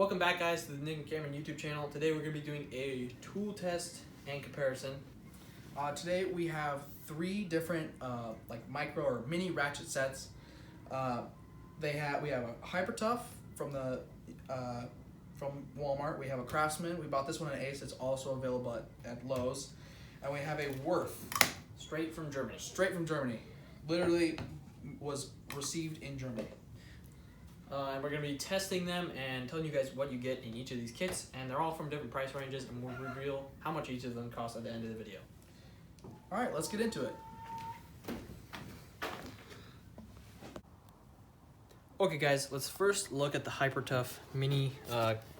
Welcome back, guys, to the Nick and Cameron YouTube channel. Today we're going to be doing a tool test and comparison. Today we have three different like micro or mini ratchet sets. We have a Hypertough from Walmart. We have a Craftsman. We bought this one at Ace. It's also available at Lowe's. And we have a Wurth. Straight from Germany. Straight from Germany. Literally was received in Germany. And we're going to be testing them and telling you guys what you get in each of these kits. And they're all from different price ranges, and we'll reveal how much each of them cost at the end of the video. Alright, let's get into it. Okay, guys, let's first look at the Hypertough mini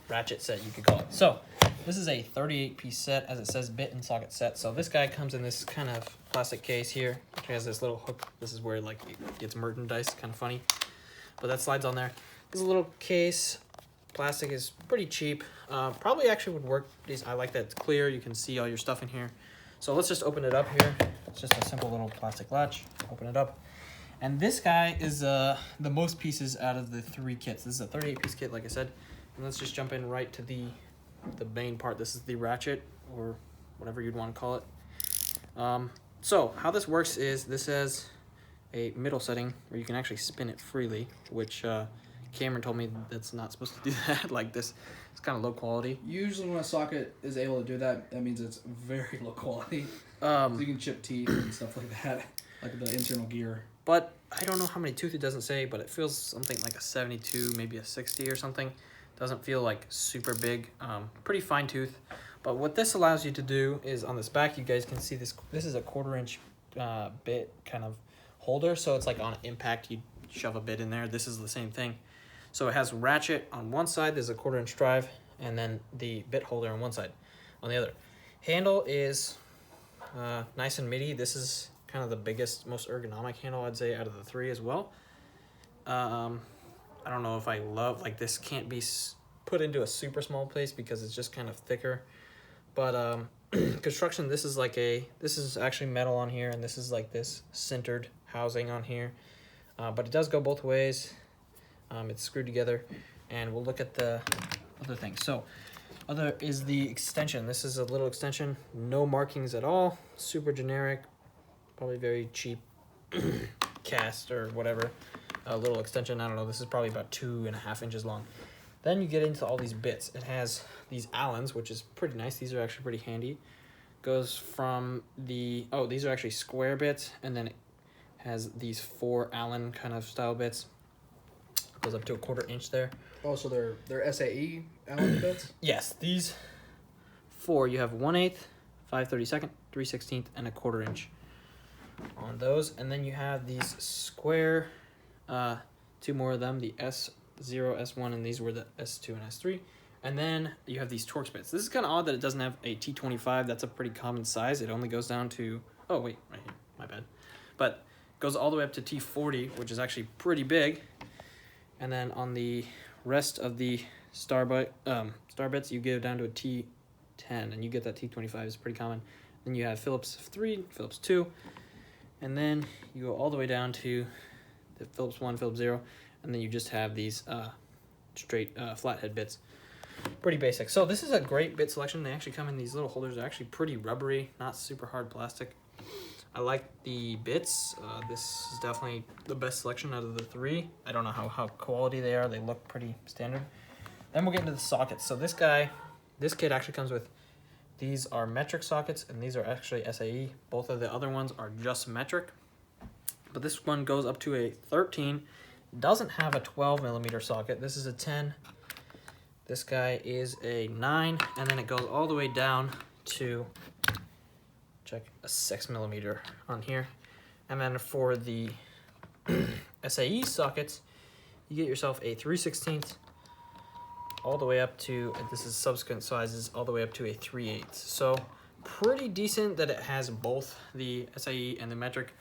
ratchet set, you could call it. So, this is a 38-piece set, as it says, bit and socket set. So this guy comes in this kind of plastic case here, which has this little hook. This is where like it gets merchandise, kind of funny. But that slides on there. This little case, plastic is pretty cheap. Probably actually would work. I like that it's clear. You can see all your stuff in here. So let's just open it up here. It's just a simple little plastic latch. Open it up. And this guy is the most pieces out of the three kits. This is a 38-piece kit, like I said. And let's just jump in right to the main part. This is the ratchet, or whatever you'd want to call it. So how this works is this has a middle setting where you can actually spin it freely, which Cameron told me that's not supposed to do that. Like this, it's kind of low quality. Usually when a socket is able to do that, that means it's very low quality. So you can chip teeth and stuff like that, like the internal gear. But I don't know how many tooth it doesn't say, but it feels something like a 72, maybe a 60 or something. Doesn't feel like super big, pretty fine tooth. But what this allows you to do is on this back, you guys can see this. This is a 1/4-inch bit kind of holder, so it's like on impact you shove a bit in there. This is the same thing. So it has ratchet on one side, there's a 1/4-inch drive, and then the bit holder on one side. On the other, handle is nice and meaty. This is kind of the biggest, most ergonomic handle, I'd say, out of the three as well. I don't know if I love, like, this can't be put into a super small place because it's just kind of thicker. But construction, this is actually metal on here, and this is like this centered housing on here. But it does go both ways. It's screwed together, and we'll look at the other things. So other is the extension. This is a little extension, no markings at all, super generic, probably very cheap cast or whatever. A little extension, I don't know, this is probably about 2.5 inches long. Then you get into all these bits. It has these Allens, which is pretty nice. These are actually pretty handy. Goes from these are actually square bits, and then it has these 4 Allen kind of style bits. Goes up to a 1/4 inch there. Oh, so they're SAE Allen bits? Yes, these 4, you have 1/8, 5/32, 3/16, and a 1/4 inch on those. And then you have these square, 2 more of them, the S0, S1, and these were the S2 and S3. And then you have these Torx bits. This is kind of odd that it doesn't have a T25. That's a pretty common size. It only goes down to, oh wait, right here, my bad. But it goes all the way up to T40, which is actually pretty big. And then on the rest of the star bits, you go down to a T10, and you get that T25 is pretty common. Then you have Phillips 3, Phillips 2, and then you go all the way down to the Phillips 1, Phillips 0, and then you just have these straight flathead bits. Pretty basic. So this is a great bit selection. They actually come in these little holders. They're actually pretty rubbery, not super hard plastic. I like the bits. This is definitely the best selection out of the 3. I don't know how quality they are. They look pretty standard. Then we'll get into the sockets. So this kit actually comes with, these are metric sockets, and these are actually SAE. Both of the other ones are just metric. But this one goes up to a 13. Doesn't have a 12mm socket. This is a 10. This guy is a 9, and then it goes all the way down to, check, a 6mm on here. And then for the SAE sockets, you get yourself a 3/16 all the way up to, this is subsequent sizes, all the way up to a 3/8. So pretty decent that it has both the SAE and the metric.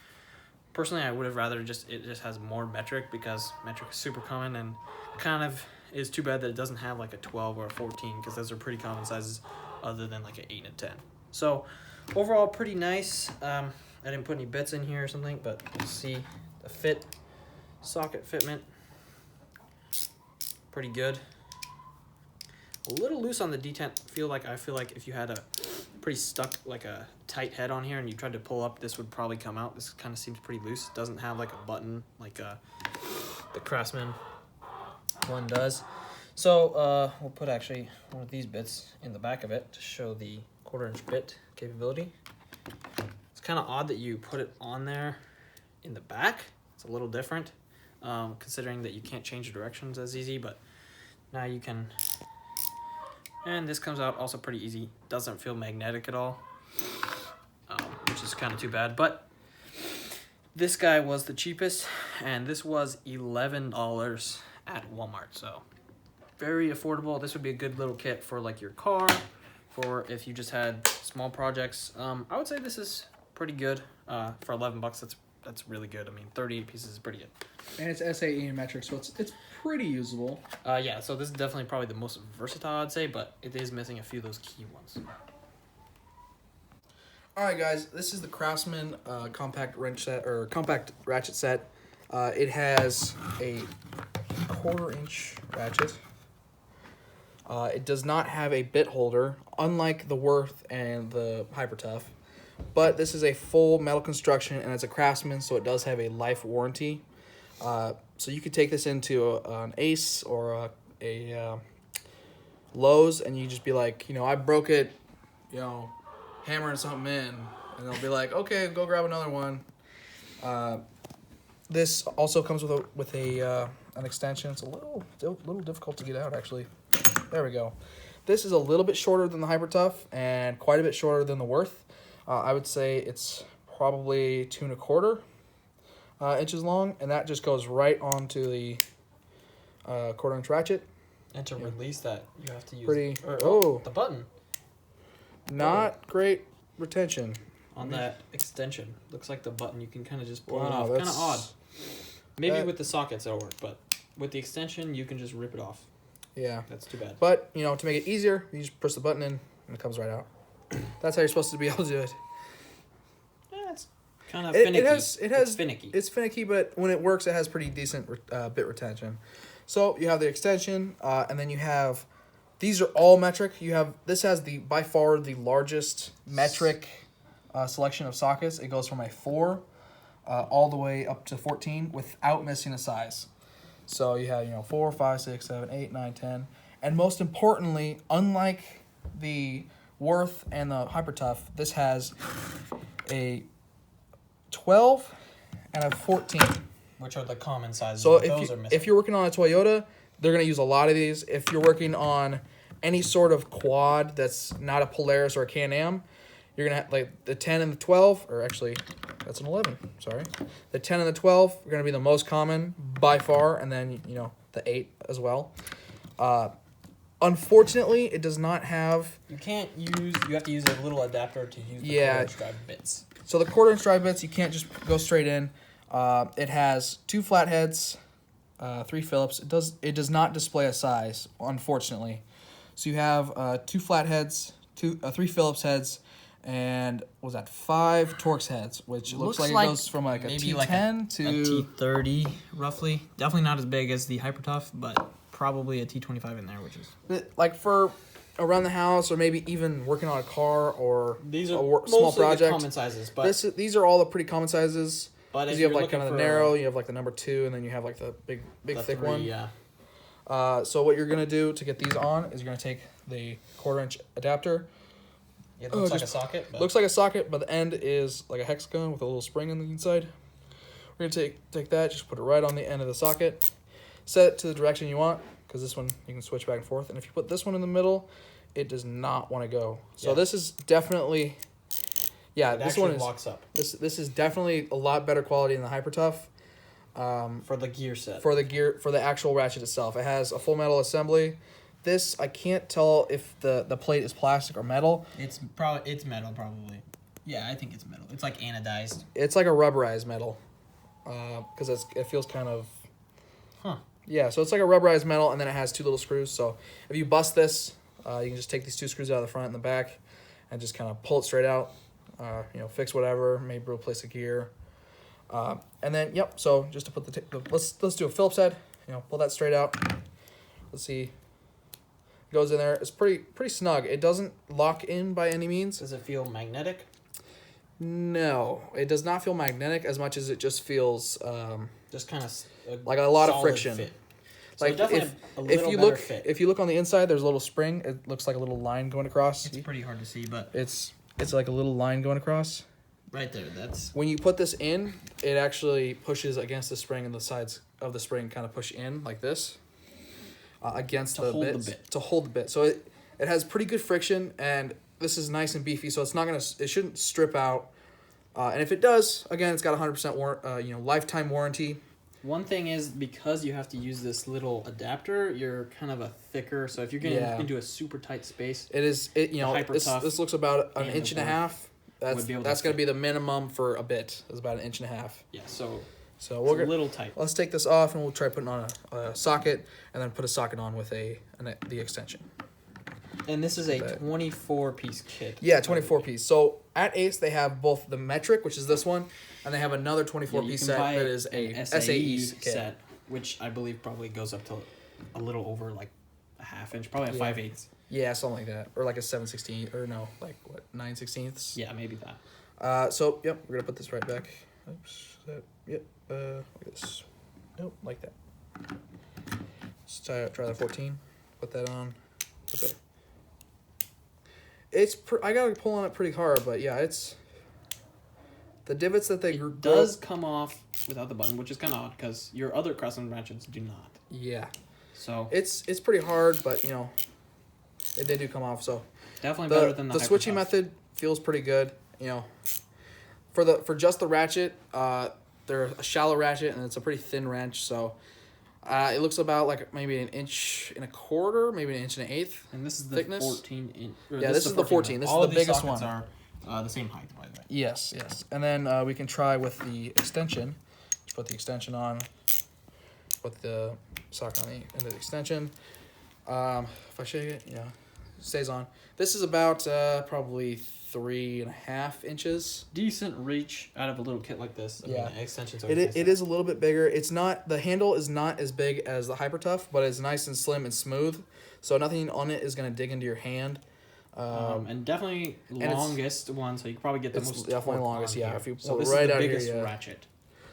Personally, I would have rather it just has more metric, because metric is super common, and kind of is too bad that it doesn't have like a 12 or a 14, because those are pretty common sizes other than like an 8 and 10. So overall, pretty nice. I didn't put any bits in here or something, but you'll see the socket fitment, pretty good. a little loose on the detent. I feel like if you had a pretty stuck, like a tight head on here and you tried to pull up, this would probably come out. This kind of seems pretty loose. It doesn't have like a button like the Craftsman one does. So we'll put actually one of these bits in the back of it to show the 1/4 inch bit capability. It's kind of odd that you put it on there in the back. It's a little different, considering that you can't change the directions as easy, but now you can. And this comes out also pretty easy. Doesn't feel magnetic at all, which is kind of too bad. But this guy was the cheapest, and this was $11 at Walmart. So very affordable. This would be a good little kit for like your car, for if you just had small projects. I would say this is pretty good for $11. That's really good. I mean, 38 pieces is pretty good. And it's SAE in metric, so it's pretty usable. Yeah, so this is definitely probably the most versatile, I'd say, but it is missing a few of those key ones. All right, guys, this is the Craftsman compact wrench set, or compact ratchet set. It has a 1/4 inch ratchet. It does not have a bit holder, unlike the Wurth and the Hypertough. But this is a full metal construction, and it's a Craftsman, so it does have a life warranty. So you could take this into an Ace or a Lowe's, and you just be like, I broke it, hammering something in, and they'll be like, okay, go grab another one. This also comes with an extension. It's a little difficult to get out, actually. There we go. This is a little bit shorter than the Hypertough and quite a bit shorter than the Wurth. I would say it's probably 2 1/4 inches long, and that just goes right onto the 1/4 inch ratchet. And to release that, you have to use the button. Not great retention On that extension. Looks like the button, you can kind of just pull it Wow, off. Kind of that's- odd. Maybe with the sockets it'll work, but with the extension, you can just rip it off. Yeah. That's too bad. But, to make it easier, you just press the button in, and it comes right out. That's how you're supposed to be able to do it. Yeah, it's kind of finicky. It's finicky. It's finicky, but when it works, it has pretty decent bit retention. So you have the extension, and then you have, these are all metric. This has by far the largest metric selection of sockets. It goes from a 4 all the way up to 14 without missing a size. So you have 4, 5, 6, 7, 8, 9, 10, and most importantly, unlike the Wurth and the Hypertough, this has a 12 and a 14. Which are the common sizes. So if you're working on a Toyota, they're going to use a lot of these. If you're working on any sort of quad that's not a Polaris or a Can-Am, you're going to have like the 10 and the 12, or actually that's an 11, sorry. The 10 and the 12 are going to be the most common by far, and then, the 8 as well. Unfortunately, it does not have... You have to use a little adapter to use the 1/4 inch drive bits. So the 1/4 inch drive bits, you can't just go straight in. It has 2 flatheads, 3 Phillips. It does not display a size, unfortunately. So you have 2 flatheads, 3 Phillips heads, and what was that, 5 Torx heads, which looks like it goes from like a T10 to a T30, roughly. Definitely not as big as the Hypertough, but probably a T25 in there, which is like for around the house, or maybe even working on a car or these are small project. The common sizes, but these are all the pretty common sizes. But if you have you're like kind of the narrow, you have like the number 2, and then you have like the big thick 3, one. Yeah. So what you're gonna do to get these on is you're gonna take the 1/4 inch adapter. It looks like a socket. But Looks like a socket, but the end is like a hexagon with a little spring on the inside. We're gonna take that, just put it right on the end of the socket, set it to the direction you want, because this one you can switch back and forth. And if you put this one in the middle, it does not want to go. So this is definitely, this one locks up. This is definitely a lot better quality than the Hypertough. For the gear set. For the actual ratchet itself, it has a full metal assembly. This, I can't tell if the plate is plastic or metal. It's metal, probably. Yeah, I think it's metal. It's like anodized. It's like a rubberized metal, because it feels kind of. Huh. Yeah, so it's like a rubberized metal, and then it has 2 little screws. So if you bust this, you can just take these 2 screws out of the front and the back, and just kind of pull it straight out. Fix whatever, maybe replace a gear, and then So just to put let's do a Phillips head. Pull that straight out. Let's see. goes in there. It's pretty snug. It doesn't lock in by any means. Does it feel magnetic? No, it does not feel magnetic as much as it just feels just kind of like a lot of friction. Fit. So like if you look on the inside, there's a little spring. It looks like a little line going across. It's pretty hard to see, but it's like a little line going across. Right there. That's when you put this in, it actually pushes against the spring, and the sides of the spring kind of push in like this against the bit to hold the bit. So it has pretty good friction, and this is nice and beefy. So it shouldn't strip out. And if it does, again, it's got 100% lifetime warranty. One thing is, because you have to use this little adapter, you're kind of a thicker. So if you're getting into a super tight space, this looks about an inch and a half. That's going to be the minimum for a bit. It's about an inch and a half. Yeah, so we're a little tight. Let's take this off, and we'll try putting on a socket, and then put a socket on with the extension. And this is a 24-piece kit. Yeah, 24-piece. So at Ace, they have both the metric, which is this one, and they have another 24-piece set that is a SAE set, which I believe probably goes up to a little over like a half inch, probably a 5/8. Yeah, something like that, or like a 7/16, or no, like what 9/16. Yeah, maybe that. So yep, we're gonna put this right back. Oops. Yep. Look at this. Nope, like that. Let's try the 14. Put that on. Okay. I gotta pull on it pretty hard, but yeah, it's the divots that they does come off without the button, which is kind of odd because your other Craftsman ratchets do not. Yeah. So it's pretty hard, but they do come off. So definitely better than the switching method feels pretty good. For just the ratchet, they're a shallow ratchet and it's a pretty thin wrench, so. It looks about like maybe an inch and a quarter, maybe an inch and an eighth. And this is the thickness. 14 inch. Yeah, this is the 14. This is the biggest one. All are the same height, by the way. Yes. And then we can try with the extension. Just put the extension on. Put the socket on the end of the extension. If I shake it, it stays on. This is about probably 3.5 inches. Decent reach out of a little kit like this. I mean, the extensions are it is a little bit bigger. It's not, the handle is not as big as the Hypertough, but it's nice and slim and smooth. So nothing on it is going to dig into your hand. And definitely longest one, so you can probably get the most. Definitely longest, yeah. If you pull this right is the out biggest here, ratchet.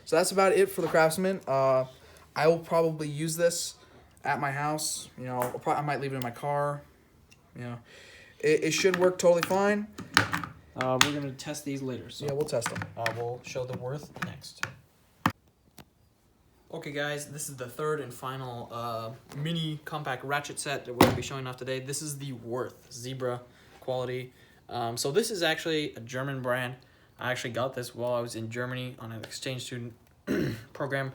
So that's about it for the Craftsman. I will probably use this at my house. I might leave it in my car. It should work totally fine. We're going to test these later. So. Yeah, we'll test them. We'll show the Wurth next. Okay, guys, this is the third and final mini compact ratchet set that we're going to be showing off today. This is the Wurth Zebra quality. So this is actually a German brand. I actually got this while I was in Germany on an exchange student program.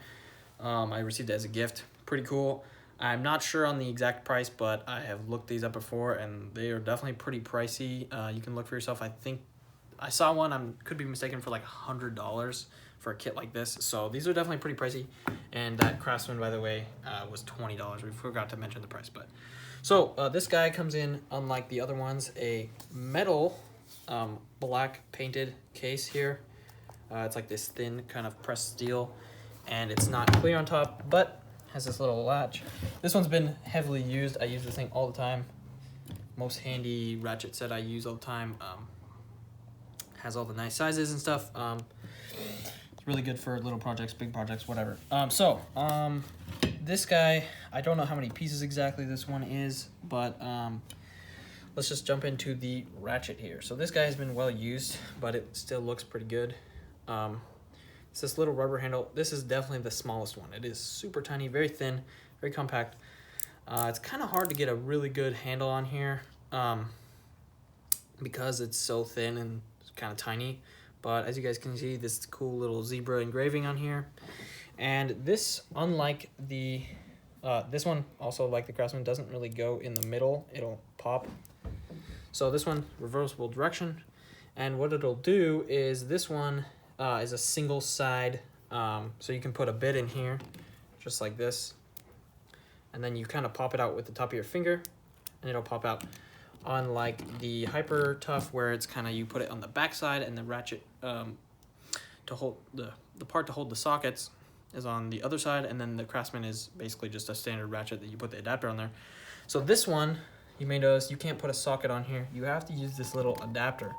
I received it as a gift. Pretty cool. I'm not sure on the exact price, but I have looked these up before, and they are definitely pretty pricey. You can look for yourself. I think I saw one. I could be mistaken for like $100 for a kit like this. So these are definitely pretty pricey. And that Craftsman, by the way, was $20. We forgot to mention the price, but so this guy comes in, unlike the other ones, a metal black painted case here. It's like this thin kind of pressed steel, and it's not clear on top, but has this little latch. This one's been heavily used. I use this thing all the time. Most handy ratchet set I use all the time. Has all the nice sizes and stuff. It's really good for little projects, big projects, whatever. This guy, I don't know how many pieces exactly this one is, but let's just jump into the ratchet here. So this guy has been well used, but it still looks pretty good. It's this little rubber handle. This is definitely the smallest one. It is super tiny, very thin, very compact. It's kind of hard to get a really good handle on here because it's so thin and kind of tiny. But as you guys can see, this cool little zebra engraving on here. And this, unlike the, this one, also like the Craftsman, doesn't really go in the middle. It'll pop. So this one, reversible direction. And what it'll do is this one is a single side, so you can put a bit in here, just like this, and then you kind of pop it out with the top of your finger, and it'll pop out. Unlike the Hypertough, where it's kind of you put it on the back side, and the ratchet to hold the part to hold the sockets is on the other side, and then the Craftsman is basically just a standard ratchet that you put the adapter on there. So this one, you may notice you can't put a socket on here. You have to use this little adapter.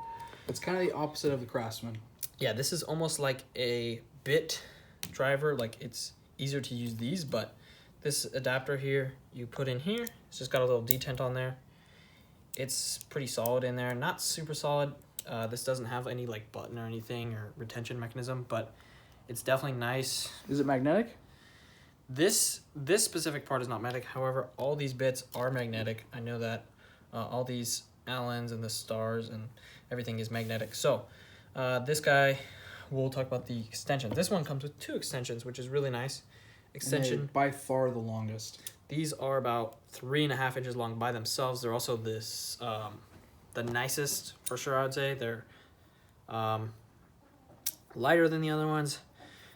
It's kind of the opposite of the Craftsman. Yeah, this is almost like a bit driver. Like, it's easier to use these, but this adapter here, you put in here. It's just got a little detent on there. It's pretty solid in there. Not super solid. This doesn't have any like button or anything or retention mechanism, but it's definitely nice. Is it magnetic? This specific part is not magnetic. However, all these bits are magnetic. I know that all these Allens and the stars and everything is magnetic. So this guy, we'll talk about the extension. This one comes with 2 extensions, which is really nice. Extension by far the longest. These are about 3.5 inches long by themselves. They're also this the nicest for sure. I would say they're lighter than the other ones.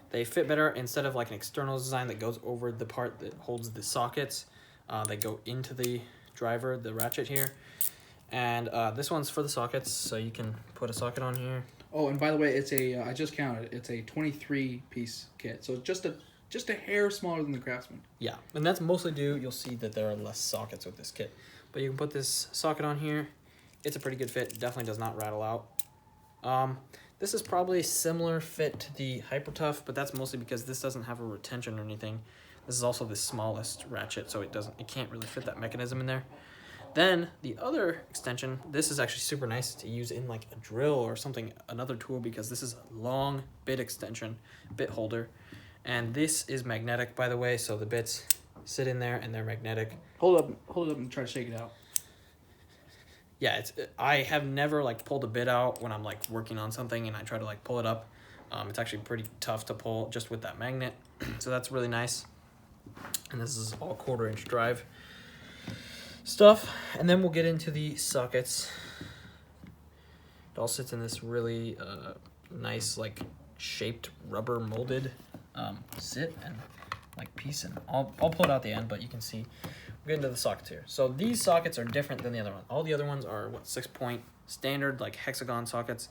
They fit better. Instead of like an external design that goes over the part that holds the sockets, they go into the driver, the ratchet here. And this one's for the sockets, so you can put a socket on here. Oh, and by the way, it's a I just counted. It's a 23-piece kit, so it's just a hair smaller than the Craftsman. Yeah, and that's mostly due. You'll see that there are less sockets with this kit, but you can put this socket on here. It's a pretty good fit. Definitely does not rattle out. This is probably similar fit to the Hypertough, but that's mostly because this doesn't have a retention or anything. This is also the smallest ratchet, so it can't really fit that mechanism in there. Then the other extension, this is actually super nice to use in like a drill or something, another tool, because this is a long bit extension, bit holder. And this is magnetic, by the way, so the bits sit in there and they're magnetic. Hold it up and try to shake it out. Yeah, I have never like pulled a bit out when I'm like working on something and I try to like pull it up. It's actually pretty tough to pull just with that magnet. So that's really nice. And this is all 1/4-inch drive stuff. And then we'll get into the sockets. It all sits in this really nice like shaped rubber molded sit and like piece, and I'll pull it out the end, but you can see we'll get into the sockets here. So these sockets are different than the other one. All the other ones are 6-point standard like hexagon sockets.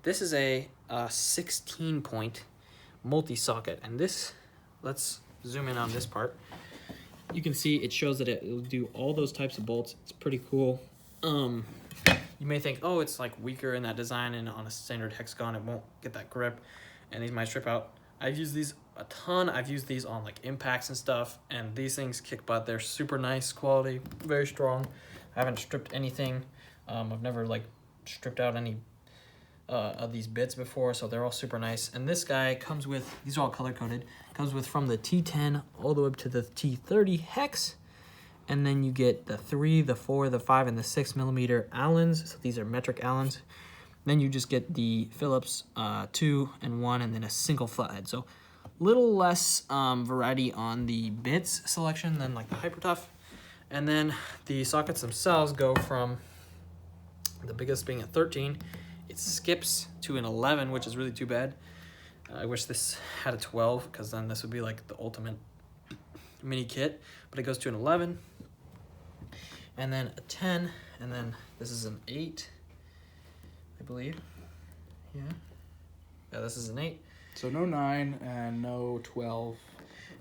This is a 16-point multi-socket, and this, let's zoom in on this part. You can see it shows that it will do all those types of bolts. It's pretty cool. You may think, oh, it's like weaker in that design, and on a standard hexagon it won't get that grip and these might strip out. I've used these a ton. I've used these on like impacts and stuff, and these things kick butt. They're super nice quality, very strong. I haven't stripped anything. I've never like stripped out any of these bits before, so they're all super nice. And this guy comes with, these are all color coded, comes with from the T10 all the way up to the T30 hex, and then you get the 3, the 4, the 5, and the 6 millimeter Allens. So these are metric Allens. Then you just get the Phillips 2 and 1, and then a single flathead. So little less variety on the bits selection than like the Hypertough. And then the sockets themselves go from the biggest being a 13. It skips to an 11, which is really too bad. I wish this had a 12, because then this would be like the ultimate mini kit. But it goes to an 11, and then a 10, and then this is an 8. I believe. Yeah, this is an 8. So no 9 and no 12.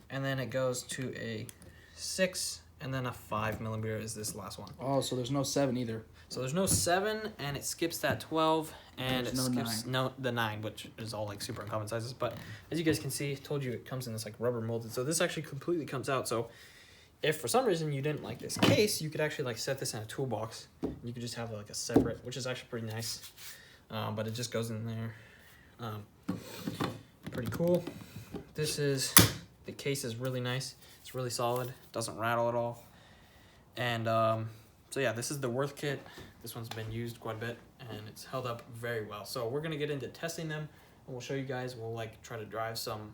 And then it goes to a 6, and then a 5 millimeter is this last one. Oh, so there's no 7 either. So there's no 7, and it skips that 12, and there's it skips the 9, which is all like super uncommon sizes. But as you guys can see, I told you it comes in this like rubber molded. So this actually completely comes out. So if for some reason you didn't like this case, you could actually like set this in a toolbox. You could just have like a separate, which is actually pretty nice. But it just goes in there. Pretty cool. The case is really nice. It's really solid. Doesn't rattle at all. And so yeah, this is the Wurth kit. This one's been used quite a bit, and it's held up very well. So we're gonna get into testing them, and we'll show you guys. We'll like try to drive some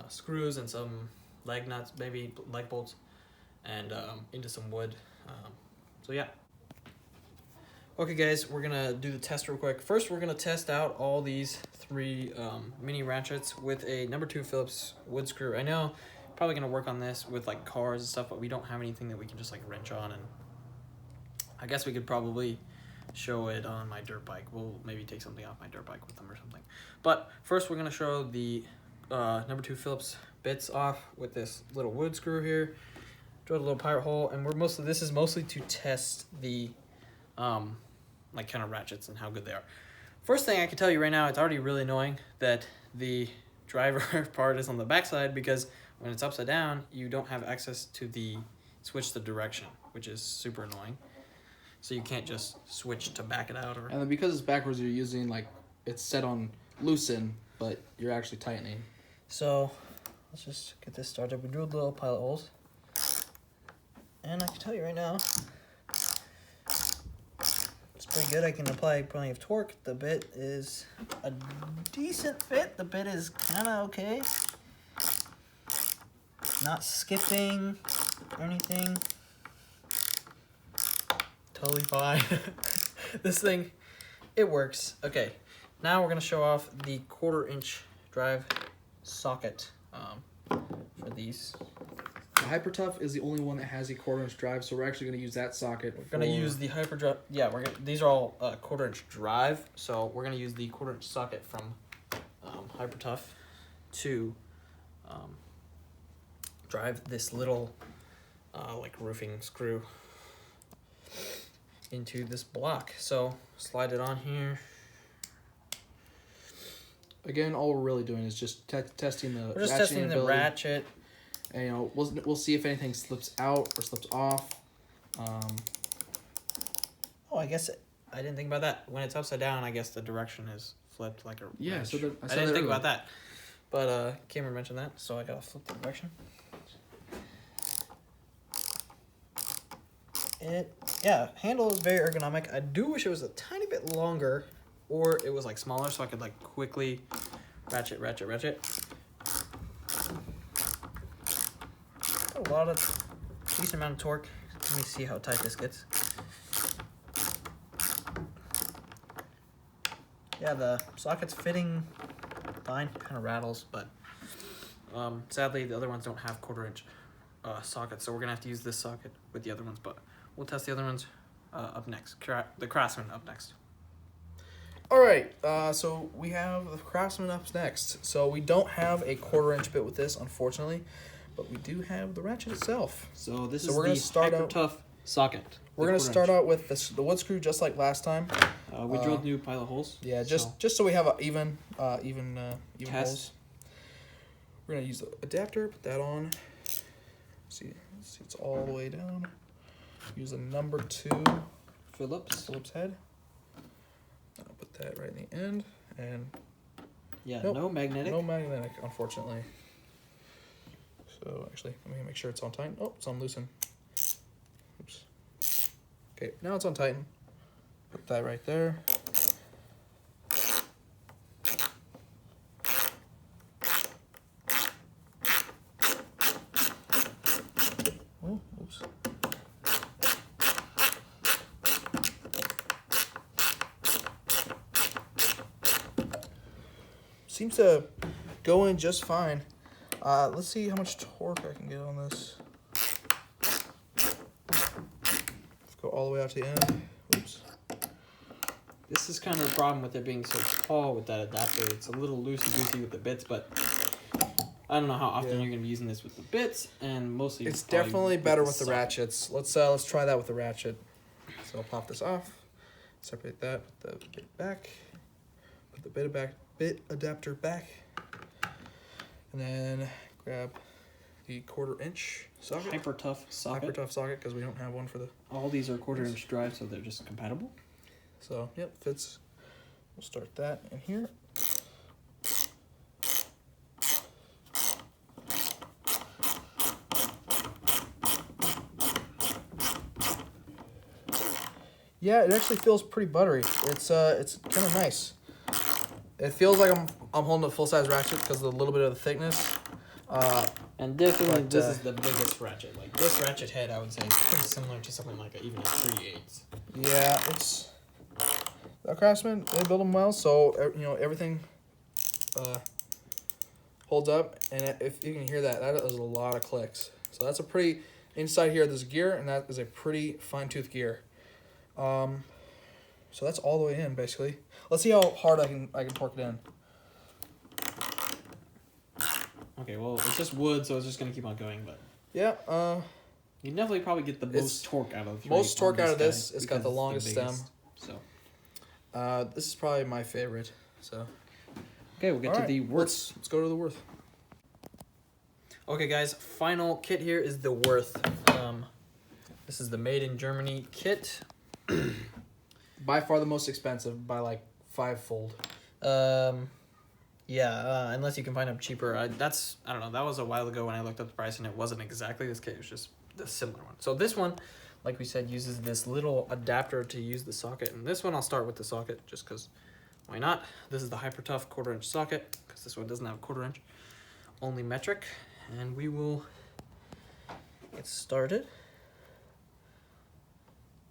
screws and some leg nuts, maybe leg bolts, and into some wood. So yeah. Okay guys, we're gonna do the test real quick. First, we're gonna test out all these 3 mini ratchets with a number 2 Phillips wood screw. I know probably gonna work on this with like cars and stuff, but we don't have anything that we can just like wrench on, and I guess we could probably show it on my dirt bike. We'll maybe take something off my dirt bike with them or something. But first, we're gonna show the number 2 Phillips bits off with this little wood screw here. drilled a little pirate hole, and this is mostly to test the, like kind of ratchets and how good they are. First thing I can tell you right now, it's already really annoying that the driver part is on the backside, because when it's upside down, you don't have access to switch the direction, which is super annoying. So you can't just switch to back it out. And then because it's backwards, you're using, like, it's set on loosen, but you're actually tightening. So let's just get this started. We drilled little pilot holes. And I can tell you right now, it's pretty good. I can apply plenty of torque. The bit is a decent fit. The bit is kind of okay. Not skipping or anything. Totally fine. This thing, it works. Okay, now we're gonna show off the 1/4-inch drive socket for these. The Hypertough is the only one that has a 1/4-inch drive, so we're actually going to use that socket. We're gonna use the Hyperdrive. Yeah, these are all 1/4-inch drive, so we're gonna use the 1/4-inch socket from Hypertough to drive this little like roofing screw into this block. So slide it on here. Again, all we're really doing is just testing the. We're just testing the ratchet. And, you know, we'll see if anything slips out or slips off. Oh, I guess I didn't think about that. When it's upside down, I guess the direction is flipped like a yeah. wrench. So I didn't think about that, but Cameron mentioned that, so I gotta flip the direction. Handle is very ergonomic. I do wish it was a tiny bit longer, or it was like smaller, so I could like quickly ratchet. A lot of decent amount of torque. Let me see how tight this gets. Yeah, the socket's fitting fine. Kind of rattles, but sadly the other ones don't have 1/4-inch sockets, so we're gonna have to use this socket with the other ones. But we'll test the other ones up next. The Craftsman up next. All right, so we have the Craftsman up next. So we don't have a 1/4-inch bit with this, unfortunately, but we do have the ratchet itself. So this is we're gonna the start Hypertough socket. We're gonna start out with the wood screw just like last time. We drilled new pilot holes. Yeah, just so we have a even holes. We're gonna use the adapter. Put that on. See, it's all the way down. Use a number 2 Phillips head. I'll put that right in the end, and nope, no magnetic, unfortunately. So actually, let me make sure it's on tighten. Oh, it's on loosen. Oops. Okay, now it's on tighten. Put that right there. Oh, oops. Seems to go in just fine. Let's see how much torque I can get on this. Let's go all the way out to the end. Oops. This is kind of a problem with it being so tall with that adapter. It's a little loosey-goosey with the bits, but I don't know how often you're going to be using this with the bits, and mostly it's definitely better with the ratchets. Let's try that with the ratchet. So I'll pop this off, separate that, put the bit back, put the bit adapter back, and then grab the 1/4-inch socket. Hypertough socket. Hypertough socket, because we don't have one for the. All these are 1/4-inch drives, so they're just compatible. So yep, fits. We'll start that in here. Yeah, it actually feels pretty buttery. It's kind of nice. It feels like I'm holding a full-size ratchet because of a little bit of the thickness. And definitely this is the biggest ratchet. Like this ratchet head, I would say, is pretty similar to something like even a 3/8. Yeah, it's the Craftsman. They build them well, so everything holds up. And if you can hear that, that is a lot of clicks. So that's a pretty inside here. There's a gear, and that is a pretty fine-tooth gear. So that's all the way in, basically. Let's see how hard I can torque it in. Okay, well, it's just wood, so it's just going to keep on going, but... Yeah, You definitely probably get the most torque out of the three. Most torque out of this. Guy It's got the longest stem. So, this is probably my favorite. So, okay, we'll get to the Wurth. Let's go to the Wurth. Okay, guys, final kit here is the Wurth. This is the made in Germany kit. By far the most expensive, by like 5-fold. Yeah, unless you can find them cheaper. I don't know. That was a while ago when I looked up the price, and it wasn't exactly this kit. It was just the similar one. So this one, like we said, uses this little adapter to use the socket. And this one, I'll start with the socket just because why not? This is the Hypertough 1/4 inch socket because this one doesn't have 1/4 inch, only metric. And we will get started.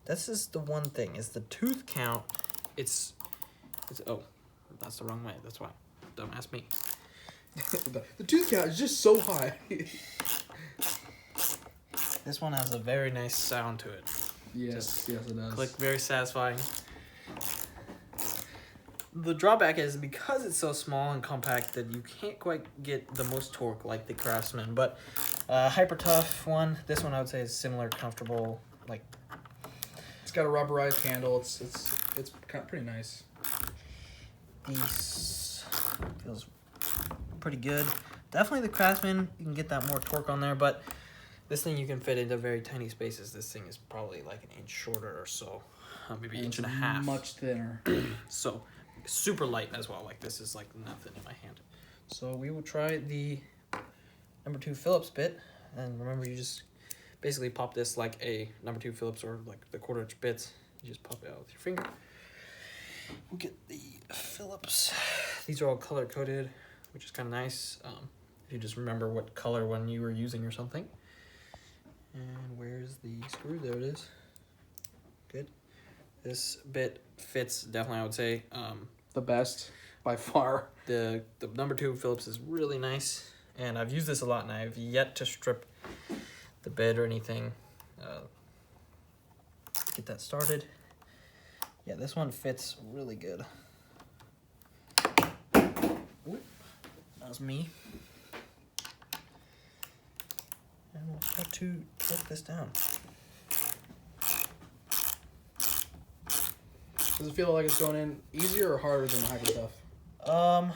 This is the one thing, is the tooth count. It's oh, that's the wrong way. That's why. Don't ask me. The tooth count is just so high. This one has a very nice sound to it. Yes, yes it does. Click, very satisfying. The drawback is because it's so small and compact that you can't quite get the most torque like the Craftsman. But Hypertough one, this one I would say is similar, comfortable. Like, it's got a rubberized handle. It's kind of pretty nice. These feels pretty good. Definitely the Craftsman, you can get that more torque on there, but this thing you can fit into very tiny spaces. This thing is probably like an inch shorter or so, maybe an inch and a half. Much thinner. So super light as well. Like this is like nothing in my hand. So we will try the number 2 Phillips bit, and remember you just basically pop this like a number 2 Phillips or like the 1/4 inch bits. You just pop it out with your finger. We'll get the Phillips. These are all color coded, which is kind of nice. If you just remember what color one you were using or something. And where's the screw? There it is. Good. This bit fits definitely, I would say. The best by far. The number 2 Phillips is really nice, and I've used this a lot, and I've yet to strip the bit or anything. Get that started. Yeah, this one fits really good. Ooh, that was me. And we'll try to torque this down. Does it feel like it's going in easier or harder than the Hypertough?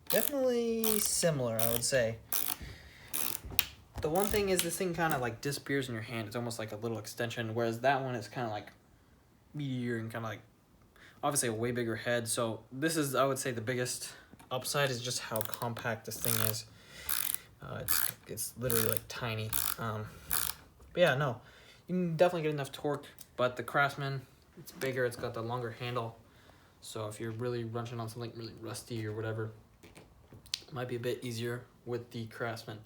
Definitely similar, I would say. The one thing is this thing kind of like disappears in your hand. It's almost like a little extension, whereas that one is kind of like meatier and kind of like obviously a way bigger head. So this is, I would say, the biggest upside is just how compact this thing is. It's literally like tiny. But yeah, no, you can definitely get enough torque. But the Craftsman, it's bigger. It's got the longer handle. So if you're really running on something really rusty or whatever, it might be a bit easier with the Craftsman.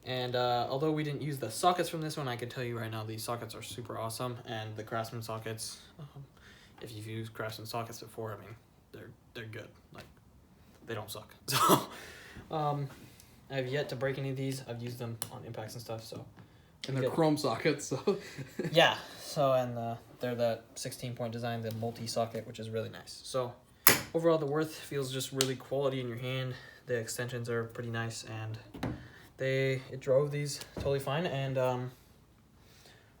And although we didn't use the sockets from this one, I can tell you right now these sockets are super awesome. And the Craftsman sockets, if you've used Craftsman sockets before, I mean, they're good. Like, they don't suck. So I have yet to break any of these. I've used them on impacts and stuff. So and they're chrome sockets. So yeah. So and they're that 16-point design, the multi-socket, which is really nice. So overall, the Wurth feels just really quality in your hand. The extensions are pretty nice, and it drove these totally fine. And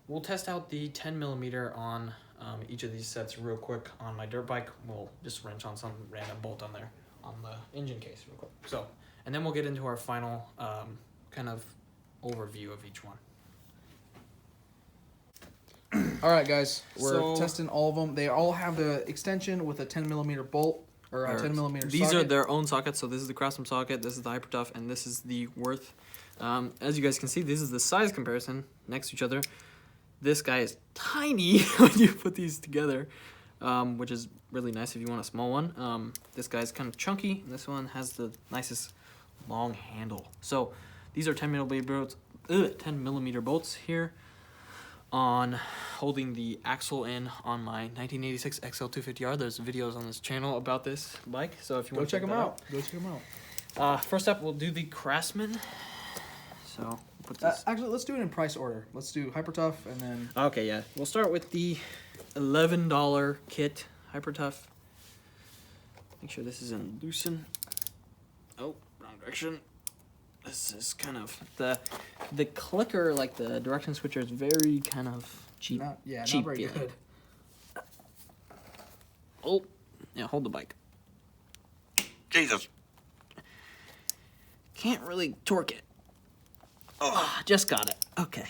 we'll test out the 10mm on each of these sets real quick on my dirt bike. We'll just wrench on some random bolt on there on the engine case real quick. So, and then we'll get into our final kind of overview of each one. All right, guys, we're testing all of them. They all have the extension with a 10mm bolt or a 10mm socket. These are their own sockets. So this is the Craftsman socket, this is the Hypertough, and this is the Wurth. As you guys can see, this is the size comparison next to each other. This guy is tiny when you put these together, which is really nice if you want a small one. This guy's kind of chunky, and this one has the nicest long handle. So these are 10mm bolts here on holding the axle in on my 1986 XL250R. There's videos on this channel about this bike, so if you want to check them out. Go check them out. First up, we'll do the Craftsman. So put this. Actually, let's do it in price order. Let's do Hypertough and then. Okay, yeah. We'll start with the $11 kit Hypertough. Make sure this is in loosen. Oh, wrong direction. This is kind of the clicker, like the direction switcher, is very kind of cheap. Not cheap very feeling. good. Oh, yeah, hold the bike. Jesus. Can't really torque it. Oh, just got it. Okay.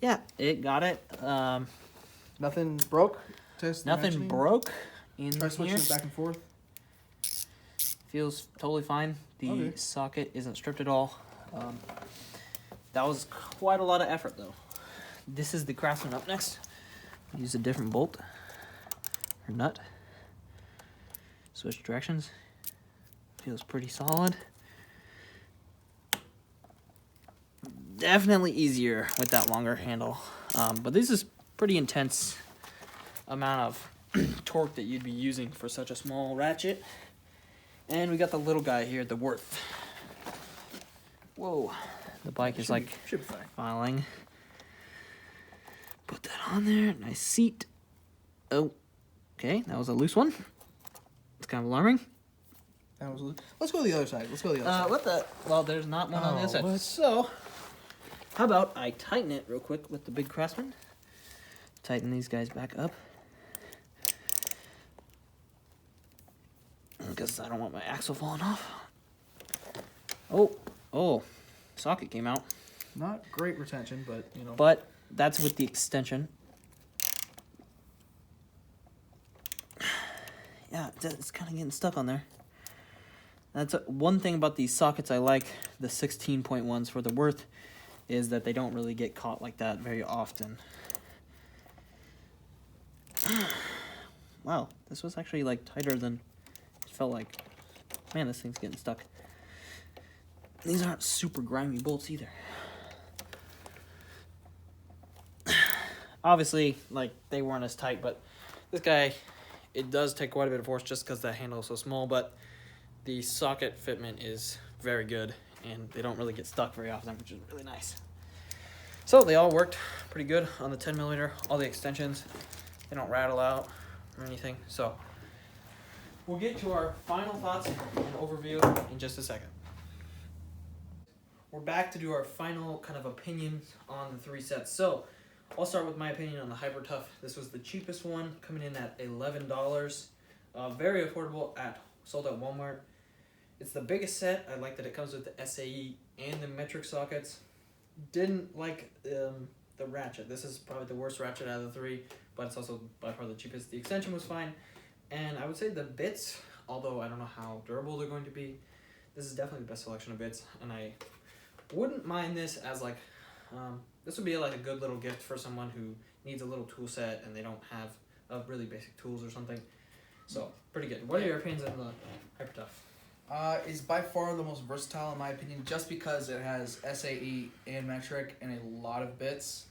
Yeah, it got it. Nothing broke? Nothing broke in Try switching here. it back and forth. Feels totally fine. The socket isn't stripped at all. That was quite a lot of effort, though. This is the Craftsman up next. Use a different bolt or nut. Switch directions. Feels pretty solid. Definitely easier with that longer handle. But this is pretty intense amount of torque that you'd be using for such a small ratchet. And we got the little guy here, the Wurth. Whoa, the bike is like should be fine. filing. Put that on there, nice seat. Oh, okay, that was a loose one. It's kind of alarming. That was Let's go to the other side. Side. What the? Well, there's not one on the other side. What? So, how about I tighten it real quick with the big Craftsman? Tighten these guys back up. Because I don't want my axle falling off. Oh, socket came out. Not great retention, but you know. But that's with the extension. Yeah, it's kind of getting stuck on there. That's one thing about these sockets I like, the 16.1s for the Wurth, is that they don't really get caught like that very often. Wow, this was actually like tighter than it felt like. Man, this thing's getting stuck. These aren't super grimy bolts either. Obviously, like, they weren't as tight, but this guy, it does take quite a bit of force just because the handle is so small, but the socket fitment is very good, and they don't really get stuck very often, which is really nice. So they all worked pretty good on the 10mm, all the extensions. They don't rattle out or anything. So we'll get to our final thoughts and overview in just a second. We're back to do our final kind of opinions on the three sets. So I'll start with my opinion on the Hypertough. This was the cheapest one, coming in at $11. Very affordable, sold at Walmart. It's the biggest set. I like that it comes with the SAE and the metric sockets. Didn't like the ratchet. This is probably the worst ratchet out of the three, but it's also by far the cheapest. The extension was fine, and I would say the bits, although I don't know how durable they're going to be, this is definitely the best selection of bits, and I wouldn't mind this as like, this would be like a good little gift for someone who needs a little tool set and they don't have really basic tools or something. So, pretty good. What are your opinions on the Hypertough? Is by far the most versatile in my opinion, just because it has SAE and metric and a lot of bits.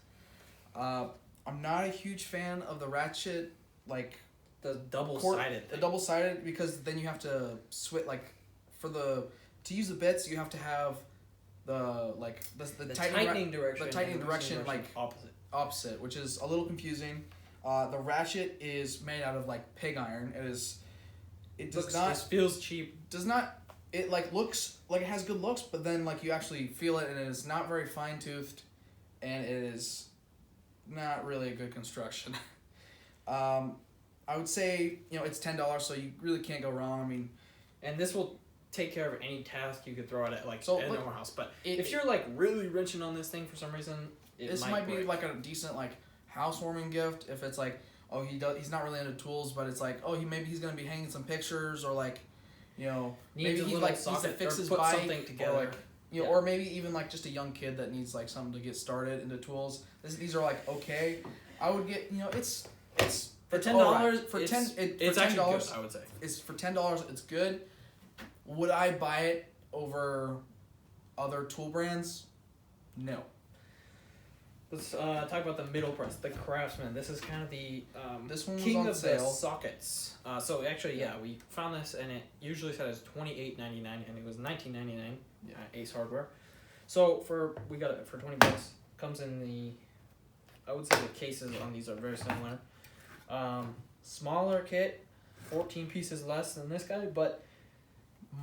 I'm not a huge fan of the ratchet, like the double-sided. The double-sided, because then you have to switch, like, to use the bits you have to have the tightening direction like opposite, which is a little confusing. The ratchet is made out of like pig iron. It feels cheap. It like looks like it has good looks, but then like you actually feel it, and it is not very fine toothed, and it is not really a good construction. I would say it's $10, so you really can't go wrong. I mean, and this will take care of any task you could throw at it, like in the house. But if you're like really wrenching on this thing for some reason, this might be like a decent like housewarming gift. If it's like, oh, he's not really into tools, but it's like, oh, maybe he's gonna be hanging some pictures, or like, maybe he like needs to fix his bike, something together. Or like, or maybe even like just a young kid that needs like something to get started into tools. These are like okay. I would get it's for $10 it's actually good, I would say. It's for $10. It's good. Would I buy it over other tool brands? No. Let's talk about the middle price, the Craftsman. This is kind of the this one king was on of sale. The sockets. So actually, we found this, and it usually said it's $28.99, and it was $19.99 at Ace Hardware. So we got it for $20. Comes in I would say the cases on these are very similar. Smaller kit, 14 pieces less than this guy, but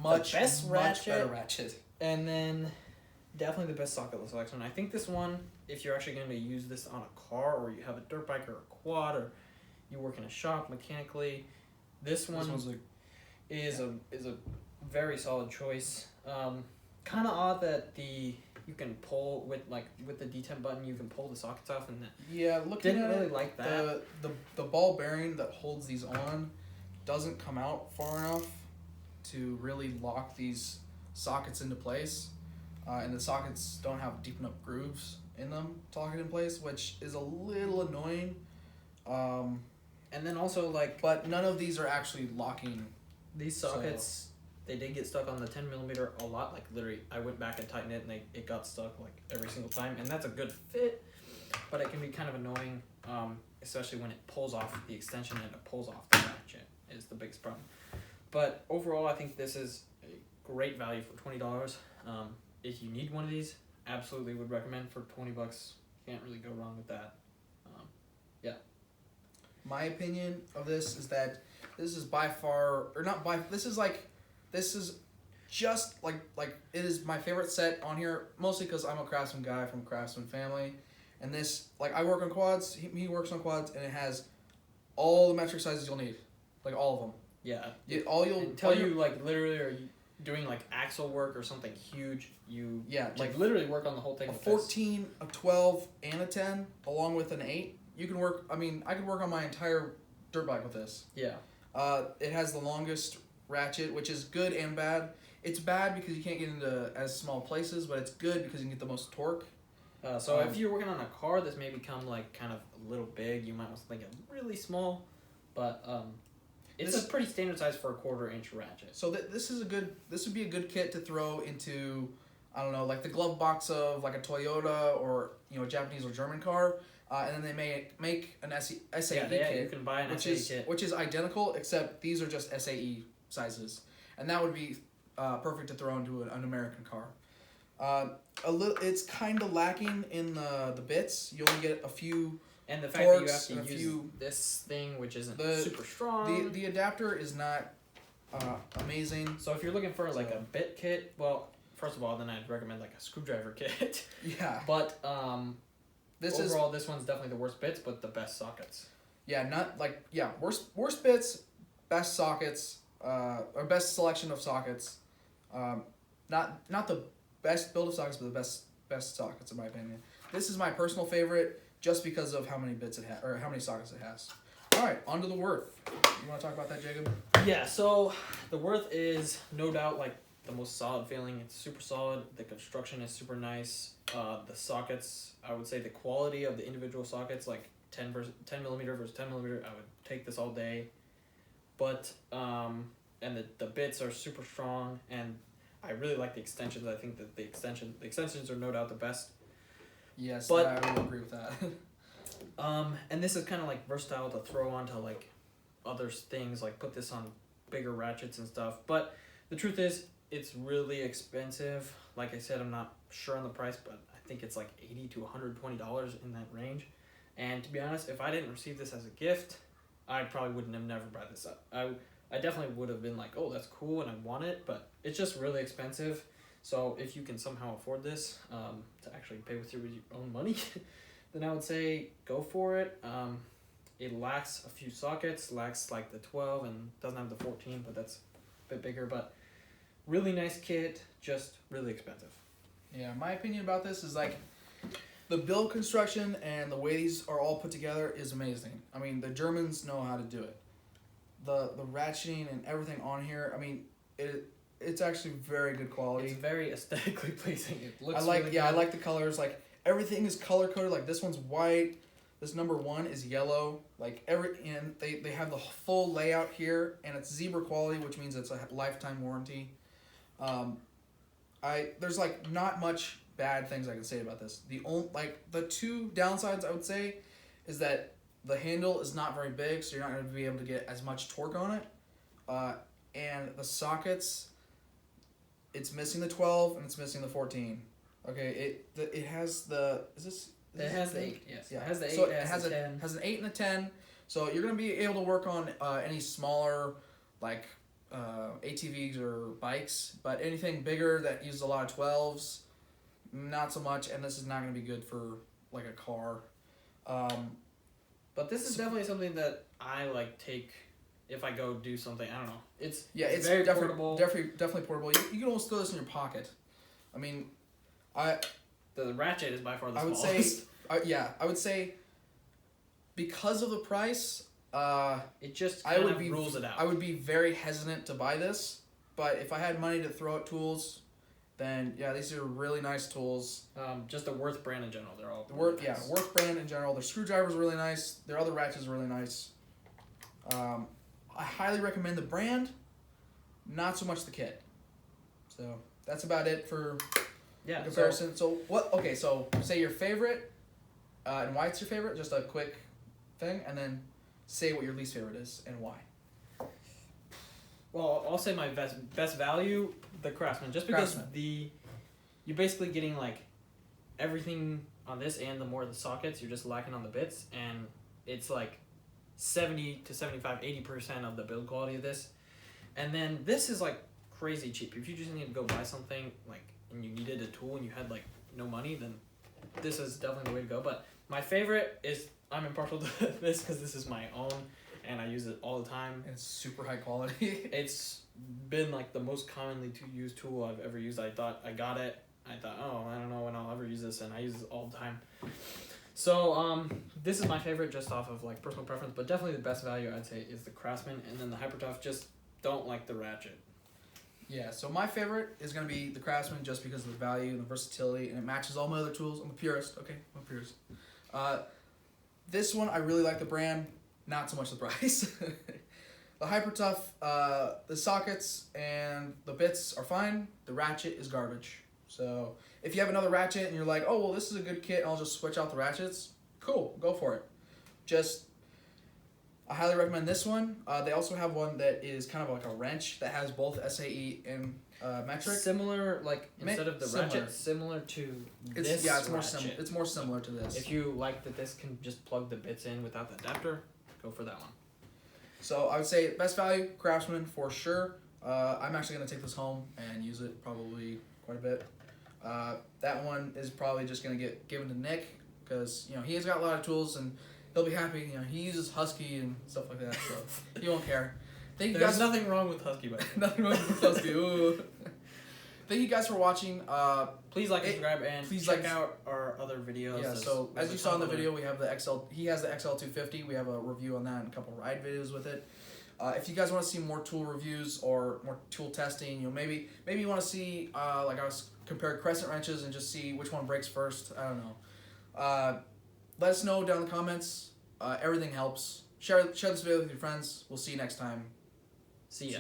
much better ratchet. And then definitely the best socket selection. I think this one, if you're actually going to use this on a car or you have a dirt bike or a quad or you work in a shop mechanically, this one is a very solid choice. Kind of odd that you can pull with the D10 button, you can pull the sockets off, and didn't really like that. The ball bearing that holds these on doesn't come out far enough to really lock these sockets into place, and the sockets don't have deep enough grooves in them to lock it in place, which is a little annoying. And then also but none of these are actually locking. These sockets, they did get stuck on the 10mm a lot. Like literally, I went back and tightened it, and it got stuck like every single time. And that's a good fit, but it can be kind of annoying, especially when it pulls off the extension and it pulls off the ratchet is the biggest problem. But overall, I think this is a great value for $20. If you need one of these, absolutely would recommend. For $20. Can't really go wrong with that. My opinion of this is that this is by far, or not by, this is just like it is my favorite set on here, mostly because I'm a Craftsman guy from a Craftsman family, and this, like, I work on quads, he works on quads, and it has all the metric sizes you'll need, like all of them. Yeah. You like literally are you doing like axle work or something huge, like literally work on the whole thing. A 14, a 12, and a 10, along with an 8. You can work. I mean, I could work on my entire dirt bike with this. Yeah. It has the longest ratchet, which is good and bad. It's bad because you can't get into as small places, but it's good because you can get the most torque. So if you're working on a car that's may become like kind of a little big, you might want something really small, but it's a pretty standard size for a 1/4-inch ratchet. So this would be a good kit to throw into, I don't know, like the glove box of like a Toyota or a Japanese or German car. And then they may make an SAE kit. You can buy an SAE kit. Which is identical, except these are just SAE sizes. And that would be perfect to throw into an American car. It's kind of lacking in the bits. You only get a few. And the fact that you have to use this thing, which isn't super strong. The adapter is not amazing. So if you're looking for like a bit kit, well, first of all, then I'd recommend like a screwdriver kit. Yeah. But this one's definitely the worst bits, but the best sockets. Yeah, worst bits, best sockets, or best selection of sockets. Not the best build of sockets, but the best sockets in my opinion. This is my personal favorite, just because of how many bits it has, or how many sockets it has. All right, on to the Wurth. You want to talk about that, Jacob? Yeah. So the Wurth is no doubt like the most solid feeling. It's super solid. The construction is super nice. The sockets, I would say the quality of the individual sockets, like 10mm versus 10mm, I would take this all day. But and the bits are super strong, and I really like the extensions. I think that the extensions are no doubt the best. Yes, but I would agree with that. And this is kind of like versatile to throw onto like other things, like put this on bigger ratchets and stuff. But the truth is, it's really expensive. Like I said, I'm not sure on the price, but I think it's like $80 to $120 in that range. And to be honest, if I didn't receive this as a gift, I probably wouldn't have never brought this up. I definitely would have been like, oh, that's cool, and I want it, but it's just really expensive. So if you can somehow afford this, to actually pay with your own money, then I would say go for it. It lacks a few sockets, lacks like the 12 and doesn't have the 14, but that's a bit bigger. But really nice kit, just really expensive. Yeah, my opinion about this is like the build construction and the way these are all put together is amazing. I mean, the Germans know how to do it. The ratcheting and everything on here, I mean, it's actually very good quality. It's very aesthetically pleasing. It looks I like the colors. Like everything is color coded. Like this one's white. This number 1 is yellow. Like and they have the full layout here, and it's zebra quality, which means it's a lifetime warranty. There's like not much bad things I can say about this. The two downsides I would say is that the handle is not very big, so you're not going to be able to get as much torque on it. And the sockets, it's missing the 12 and it's missing the 14. Okay, it has the it has the 8. Yes. Yeah. It has the 8. So it has the 10. Has an 8 and a 10. So you're gonna be able to work on any smaller, like ATVs or bikes, but anything bigger that uses a lot of 12s, not so much. And this is not going to be good for like a car. But this is definitely something that I like take if I go do something. I don't know. It's it's very definitely portable. Definitely portable. You can almost throw this in your pocket. I mean, the ratchet is by far the I would smallest. say, I would say, because of the price, it just kind of rules it out. I would be very hesitant to buy this, but if I had money to throw at tools, then yeah, these are really nice tools. Just the Wurth brand in general, they're all Wurth brand in general. Their screwdriver's really nice. Their other ratchets are really nice. I highly recommend the brand, not so much the kit. So that's about it for the comparison. So what? Okay, so say your favorite, and why it's your favorite. Just a quick thing, and then say what your least favorite is and why. Well, I'll say my best value, the Craftsman, just because you're basically getting like everything on this and the more of the sockets, you're just lacking on the bits, and it's like 70 to 75, 80% of the build quality of this. And then this is like crazy cheap. If you just need to go buy something like and you needed a tool and you had like no money, then this is definitely the way to go. But my favorite is, I'm impartial to this because this is my own and I use it all the time. And it's super high quality. It's been like the most commonly used tool I've ever used. I thought I got it. I thought, oh, I don't know when I'll ever use this, and I use it all the time. So this is my favorite just off of like personal preference, but definitely the best value I'd say is the Craftsman, and then the Hypertough. Just don't like the ratchet. Yeah, so my favorite is going to be the Craftsman just because of the value and the versatility, and it matches all my other tools. I'm a purist. Okay, I'm a purist. This one, I really like the brand, not so much the price. The Hypertough, the sockets and the bits are fine. The ratchet is garbage. So if you have another ratchet and you're like, oh, well, this is a good kit, and I'll just switch out the ratchets, cool, go for it. I highly recommend this one. They also have one that is kind of like a wrench that has both SAE and metric. Similar, like instead of the ratchet, similar to this. Yeah, it's more similar to this. If you like that, this can just plug the bits in without the adapter, go for that one. So I would say best value, Craftsman for sure. I'm actually gonna take this home and use it probably quite a bit. That one is probably just gonna get given to Nick because he has got a lot of tools and he'll be happy. He uses Husky and stuff like that, so he won't care. There's nothing wrong with Husky, but nothing wrong with Husky. Ooh. Thank you guys for watching. Please like and subscribe, and please check out our other videos. Yeah, so as you saw in the video, we have the XL. He has the XL250. We have a review on that and a couple ride videos with it. If you guys want to see more tool reviews or more tool testing, maybe you want to see like I was compare crescent wrenches and just see which one breaks first. I don't know. Let us know down in the comments. Everything helps. Share this video with your friends. We'll see you next time. See ya.